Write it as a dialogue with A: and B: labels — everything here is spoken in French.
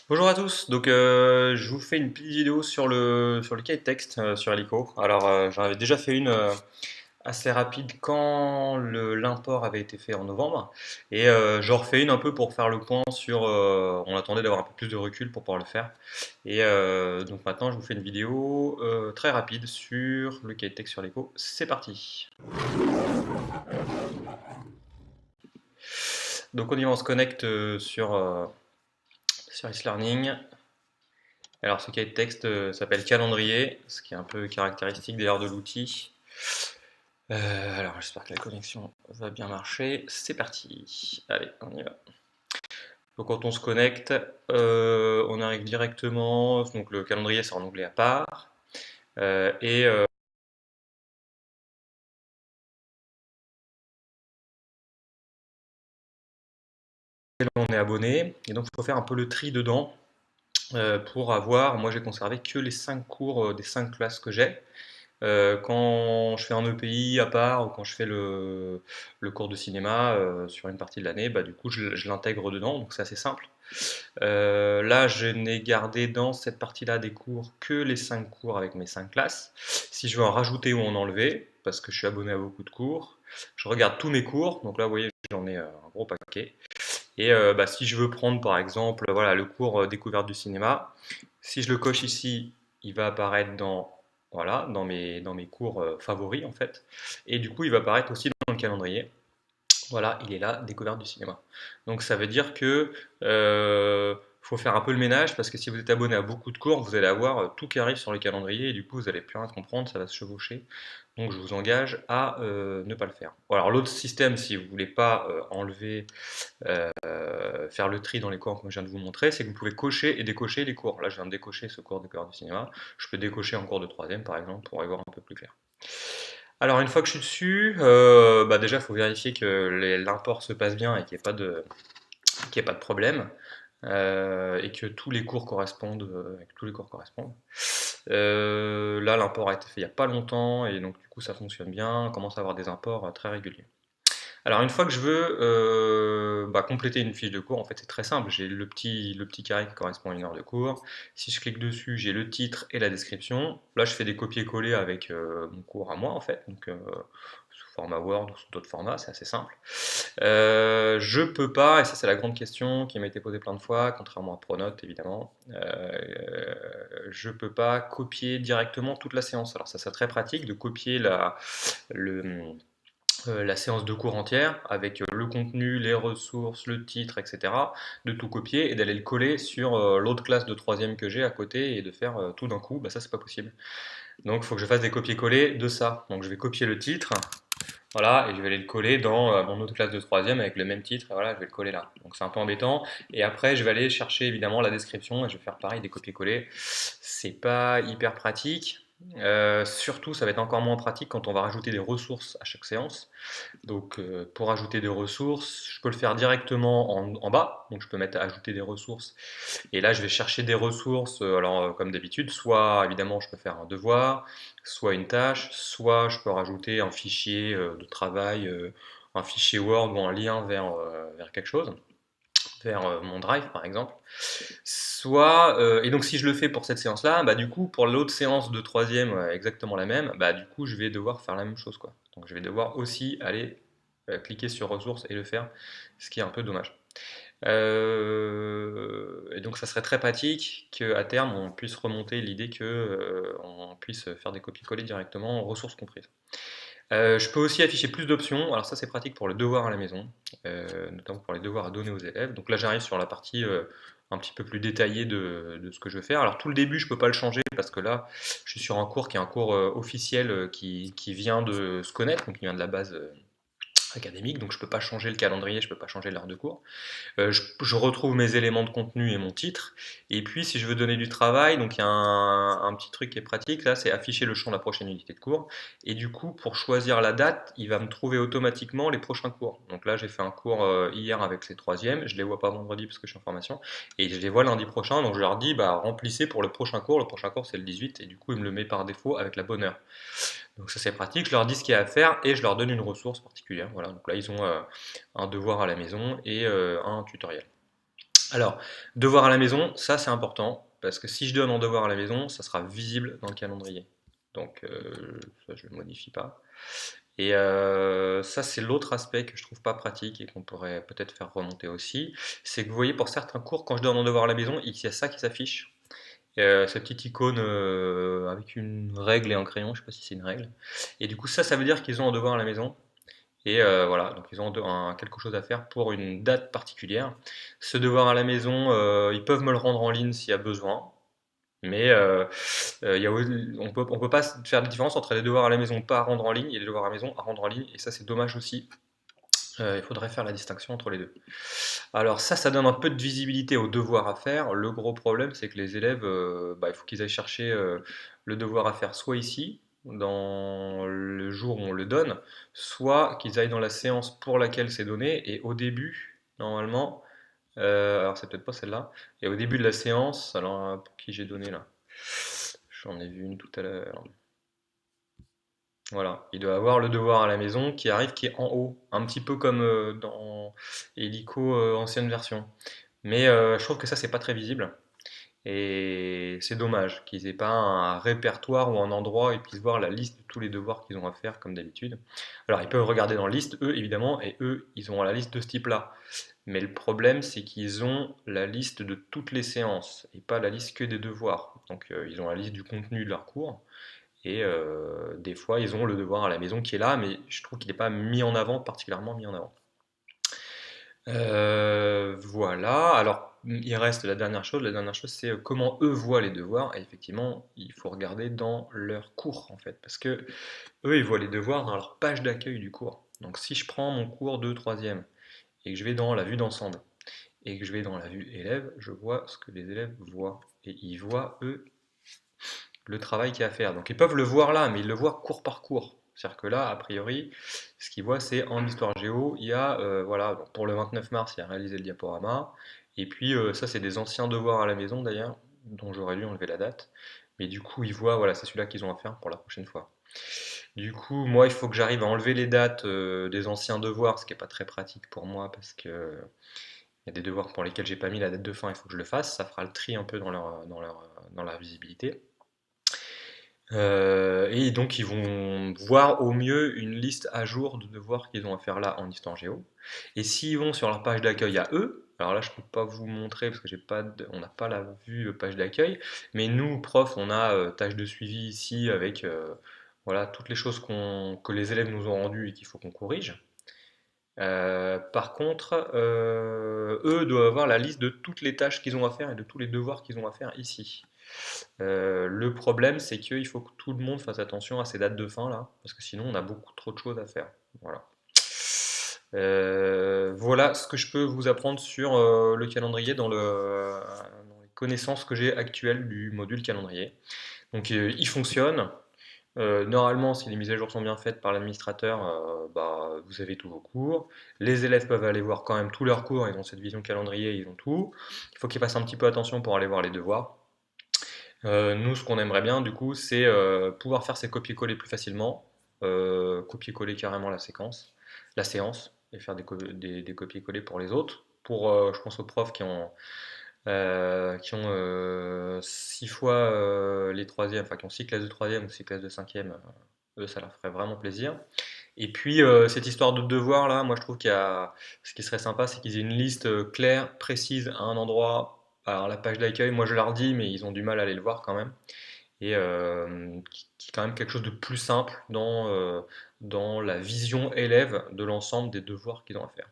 A: Bonjour à tous, je vous fais une petite vidéo sur le cahier de texte sur Helico. J'en avais déjà fait une assez rapide quand l'import avait été fait en novembre j'en refais une un peu pour faire le point sur, on attendait d'avoir un peu plus de recul pour pouvoir le faire. Donc maintenant je vous fais une vidéo très rapide sur le cahier de texte sur Helico. C'est parti. Donc on y va, on se connecte sur Learning. Alors ce cahier de texte s'appelle calendrier, ce qui est un peu caractéristique d'ailleurs de l'outil. Alors j'espère que la connexion va bien marcher. C'est parti. Allez, on y va. Donc quand on se connecte, on arrive directement. Donc le calendrier c'est en onglet à part. Euh, et euh, Là, on est abonné. Et donc il faut faire un peu le tri dedans pour avoir. Moi j'ai conservé que les 5 cours des 5 classes que j'ai. Quand je fais un EPI à part ou quand je fais le cours de cinéma sur une partie de l'année, bah, du coup je l'intègre dedans, donc c'est assez simple. Là, je n'ai gardé dans cette partie-là des cours que les 5 cours avec mes 5 classes. Si je veux en rajouter ou en enlever, parce que je suis abonné à beaucoup de cours, je regarde tous mes cours. Donc là, vous voyez, j'en ai un gros paquet. Bah, si je veux prendre par exemple voilà, le cours découverte du cinéma, si je le coche ici, il va apparaître voilà, dans mes cours favoris en fait. Et du coup, il va apparaître aussi dans le calendrier. Voilà, il est là, découverte du cinéma. Donc ça veut dire que faut faire un peu le ménage parce que si vous êtes abonné à beaucoup de cours, vous allez avoir tout qui arrive sur le calendrier et du coup vous n'allez plus rien comprendre, ça va se chevaucher. Donc je vous engage à ne pas le faire. Bon, alors l'autre système, si vous voulez pas enlever, faire le tri dans les cours comme je viens de vous montrer, c'est que vous pouvez cocher et décocher les cours. Là je viens de décocher ce cours découverte du cinéma, je peux décocher en cours de troisième par exemple pour y voir un peu plus clair. Alors une fois que je suis dessus, bah déjà il faut vérifier que l'import se passe bien et qu'il n'y ait pas de problème et que tous les cours correspondent. Là l'import a été fait il n'y a pas longtemps et donc du coup ça fonctionne bien, on commence à avoir des imports très réguliers. Alors une fois que je veux compléter une fiche de cours, en fait c'est très simple, j'ai le petit carré qui correspond à une heure de cours. Si je clique dessus, j'ai le titre et la description. Là je fais des copier-coller avec mon cours à moi en fait, donc sous format Word ou sous d'autres formats, c'est assez simple. Je peux pas, et ça c'est la grande question qui m'a été posée plein de fois, contrairement à Pronote évidemment, je peux pas copier directement toute la séance. Alors ça c'est très pratique de copier le, la séance de cours entière avec le contenu, les ressources, le titre, etc. De tout copier et d'aller le coller sur l'autre classe de troisième que j'ai à côté et de faire tout d'un coup, bah ça c'est pas possible. Donc il faut que je fasse des copier-coller de ça. Donc je vais copier le titre, voilà, et je vais aller le coller dans mon autre classe de troisième avec le même titre, et voilà, je vais le coller là. Donc c'est un peu embêtant. Et après je vais aller chercher évidemment la description et je vais faire pareil, des copier-coller. C'est pas hyper pratique. Surtout, ça va être encore moins pratique quand on va rajouter des ressources à chaque séance. Donc pour ajouter des ressources, je peux le faire directement en bas. Donc je peux mettre ajouter des ressources. Et là, je vais chercher des ressources. Comme d'habitude, soit évidemment, je peux faire un devoir, soit une tâche, soit je peux rajouter un fichier de travail, un fichier Word ou un lien vers quelque chose, vers mon Drive par exemple. Et donc si je le fais pour cette séance-là, bah du coup pour l'autre séance de troisième exactement la même, bah du coup je vais devoir faire la même chose quoi. Donc je vais devoir aussi aller cliquer sur ressources et le faire, ce qui est un peu dommage. Et donc ça serait très pratique qu'à terme on puisse remonter l'idée que on puisse faire des copier-coller directement, ressources comprises. Je peux aussi afficher plus d'options. Alors ça c'est pratique pour le devoir à la maison, notamment pour les devoirs à donner aux élèves. Donc là j'arrive sur la partie un petit peu plus détaillée de ce que je veux faire. Alors tout le début je peux pas le changer parce que là je suis sur un cours qui est un cours officiel qui vient de se connaître, donc qui vient de la base académique, donc je peux pas changer le calendrier, je peux pas changer l'heure de cours. Je retrouve mes éléments de contenu et mon titre. Et puis, si je veux donner du travail, donc il y a un petit truc qui est pratique, là, c'est afficher le champ de la prochaine unité de cours. Et du coup, pour choisir la date, il va me trouver automatiquement les prochains cours. Donc là, j'ai fait un cours hier avec les troisièmes, je les vois pas vendredi parce que je suis en formation, et je les vois lundi prochain, donc je leur dis, bah, remplissez pour le prochain cours. Le prochain cours, c'est le 18, et du coup, il me le met par défaut avec la bonne heure. Donc ça c'est pratique, je leur dis ce qu'il y a à faire et je leur donne une ressource particulière. Voilà, donc là ils ont un devoir à la maison et un tutoriel. Alors, devoir à la maison, ça c'est important, parce que si je donne en devoir à la maison, ça sera visible dans le calendrier. Donc, ça je ne le modifie pas. Et ça, c'est l'autre aspect que je trouve pas pratique et qu'on pourrait peut-être faire remonter aussi. C'est que vous voyez, pour certains cours, quand je donne en devoir à la maison, il y a ça qui s'affiche. Cette petite icône avec une règle et un crayon, je sais pas si c'est une règle. Et du coup, ça veut dire qu'ils ont un devoir à la maison. Et voilà, donc ils ont quelque chose à faire pour une date particulière. Ce devoir à la maison, ils peuvent me le rendre en ligne s'il y a besoin. Mais on peut pas faire de différence entre les devoirs à la maison pas à rendre en ligne et les devoirs à la maison à rendre en ligne. Et ça, c'est dommage aussi. Il faudrait faire la distinction entre les deux. Alors ça donne un peu de visibilité aux devoirs à faire. Le gros problème, c'est que les élèves, il faut qu'ils aillent chercher le devoir à faire soit ici, dans le jour où on le donne, soit qu'ils aillent dans la séance pour laquelle c'est donné. Et au début, normalement, alors c'est peut-être pas celle-là, et au début de la séance, alors pour qui j'ai donné là? J'en ai vu une tout à l'heure. Voilà, il doit avoir le devoir à la maison qui arrive, qui est en haut, un petit peu comme dans Helico ancienne version. Mais je trouve que ça, c'est pas très visible. Et c'est dommage qu'ils aient pas un répertoire ou un endroit où ils puissent voir la liste de tous les devoirs qu'ils ont à faire comme d'habitude. Alors ils peuvent regarder dans la liste, eux évidemment, et eux, ils ont la liste de ce type-là. Mais le problème, c'est qu'ils ont la liste de toutes les séances et pas la liste que des devoirs. Donc ils ont la liste du contenu de leur cours. Et des fois, ils ont le devoir à la maison qui est là, mais je trouve qu'il n'est pas mis en avant, particulièrement mis en avant. Voilà, alors il reste la dernière chose. La dernière chose, c'est comment eux voient les devoirs. Et effectivement, il faut regarder dans leur cours, en fait, parce que eux, ils voient les devoirs dans leur page d'accueil du cours. Donc si je prends mon cours de troisième et que je vais dans la vue d'ensemble et que je vais dans la vue élève, je vois ce que les élèves voient. Et ils voient, eux, le travail qu'il y a à faire. Donc ils peuvent le voir là, mais ils le voient cours par cours. C'est-à-dire que là, a priori, ce qu'ils voient, c'est en histoire géo, il y a, voilà, donc pour le 29 mars, il y a réalisé le diaporama. Et puis, ça, c'est des anciens devoirs à la maison d'ailleurs, dont j'aurais dû enlever la date. Mais du coup, ils voient, voilà, c'est celui-là qu'ils ont à faire pour la prochaine fois. Du coup, moi, il faut que j'arrive à enlever les dates des anciens devoirs, ce qui n'est pas très pratique pour moi parce que il y a des devoirs pour lesquels j'ai pas mis la date de fin, il faut que je le fasse. Ça fera le tri un peu dans leur visibilité. Et donc ils vont voir au mieux une liste à jour de devoirs qu'ils ont à faire là en histoire géo. Et s'ils vont sur leur page d'accueil à eux, alors là je peux pas vous montrer parce que on n'a pas la vue page d'accueil, mais nous profs on a tâche de suivi ici avec voilà toutes les choses que les élèves nous ont rendues et qu'il faut qu'on corrige. Par contre, eux doivent avoir la liste de toutes les tâches qu'ils ont à faire et de tous les devoirs qu'ils ont à faire ici. Le problème, c'est qu'il faut que tout le monde fasse attention à ces dates de fin là, parce que sinon on a beaucoup trop de choses à faire. Voilà. Voilà ce que je peux vous apprendre sur le calendrier dans les connaissances que j'ai actuelles du module calendrier. Donc il fonctionne. Normalement, si les mises à jour sont bien faites par l'administrateur, vous avez tous vos cours. Les élèves peuvent aller voir quand même tous leurs cours, ils ont cette vision calendrier, ils ont tout. Il faut qu'ils fassent un petit peu attention pour aller voir les devoirs. Nous, ce qu'on aimerait bien, du coup, c'est pouvoir faire ces copier-coller plus facilement, copier-coller carrément la séance, et faire des copier-coller pour les autres. Pour, je pense aux profs qui ont 6 fois les troisièmes, enfin qui ont 6 classes de troisième ou 6 classes de cinquième, eux, ça leur ferait vraiment plaisir. Et puis, cette histoire de devoir là, moi je trouve ce qui serait sympa, c'est qu'ils aient une liste claire, précise à un endroit. Alors la page d'accueil, moi je leur dis, mais ils ont du mal à aller le voir quand même. Et qui est quand même quelque chose de plus simple dans la vision élève de l'ensemble des devoirs qu'ils ont à faire.